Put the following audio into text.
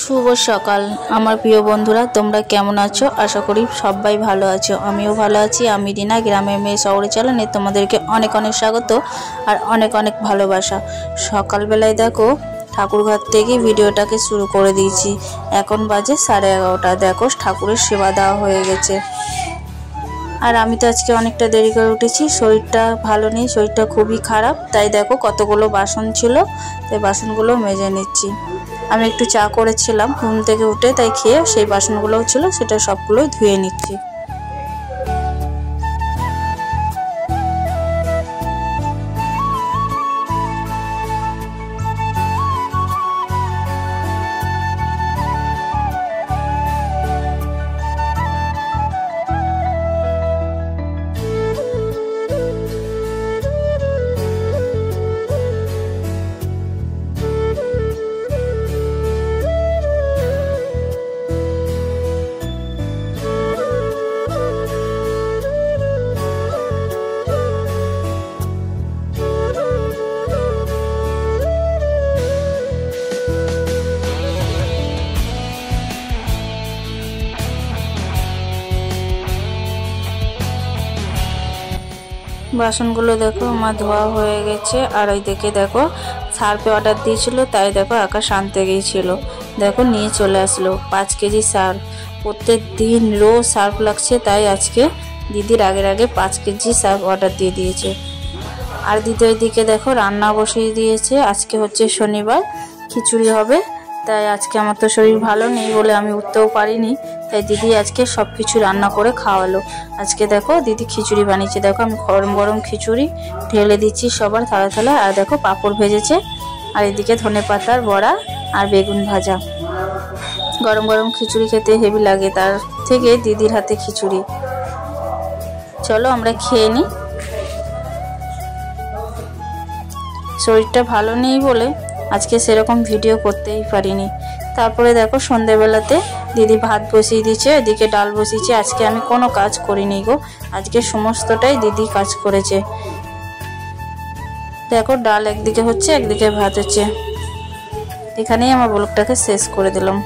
শুভ সকাল আমার প্রিয় বন্ধুরা, তোমরা কেমন আছো? আশা করি সবাই ভালো আছো। আমিও ভালো আছি। আমি রিনা, গ্রামের মেয়ে শহরে চ্যানেলে তোমাদেরকে অনেক অনেক স্বাগত আর অনেক অনেক ভালোবাসা। সকালবেলায় দেখো ঠাকুরঘর থেকে ভিডিওটাকে শুরু করে দিয়েছি। এখন বাজে 11:30। দেখো ঠাকুরের সেবা দেওয়া হয়ে গেছে। আর আমি তো আজকে অনেকটা দেরি করে উঠেছি, শরীরটা ভালো নেই, শরীরটা খুবই খারাপ। তাই দেখো কতগুলো বাসন ছিল, তাই বাসনগুলো মেজে নিচ্ছি। আমি একটু চা করেছিলাম ঘুম থেকে উঠে, তাই খেয়ে সেই বাসনগুলোও ছিল, সেটা সবগুলোই ধুয়ে নিচ্ছি। বাসনগুলো দেখো আমার ধোয়া হয়ে গেছে। আর ওই দিকে দেখো সার্ফে অর্ডার দিয়েছিল, তাই দেখো আকাশ আনতে গিয়েছিল, দেখো নিয়ে চলে আসলো 5 কেজি সার্ফ। প্রত্যেক দিন রোজ সার্ফ লাগছে, তাই আজকে দিদির আগে 5 কেজি সার্ফ অর্ডার দিয়ে দিয়েছে। আর দিদি ওইদিকে দেখো রান্না বসিয়ে দিয়েছে। আজকে হচ্ছে শনিবার, খিচুড়ি হবে। তাই আজকে আমার তো শরীর ভালো নেই বলে আমি উঠতেও পারিনি, তাই দিদি আজকে সব কিছু রান্না করে খাওয়ালো। আজকে দেখো দিদি খিচুড়ি বানিয়েছে। দেখো আমি গরম গরম খিচুড়ি ঢেলে দিচ্ছি সবার থালা থালা। আর দেখো পাঁপড় ভেজেছে, আর এদিকে ধনেপাতার বড়া আর বেগুন ভাজা। গরম গরম খিচুড়ি খেতে হেভি লাগে, তার থেকে দিদির হাতে খিচুড়ি। চলো আমরা খেয়ে নিই। শরীরটা ভালো নেই বলে আজকে সেরকম ভিডিও করতেই পারিনি। তারপরে দেখো সন্ধ্যেবেলাতে দিদি ভাত বসিয়ে দিয়েছে, এদিকে ডাল বসিয়েছে। আজকে আমি কোনো কাজ করিনি গো, আজকে সমস্তটাই দিদি কাজ করেছে। দেখো ডাল একদিকে হচ্ছে, একদিকে ভাত হচ্ছে। এখানেই আমার ব্লগটাকে শেষ করে দিলাম।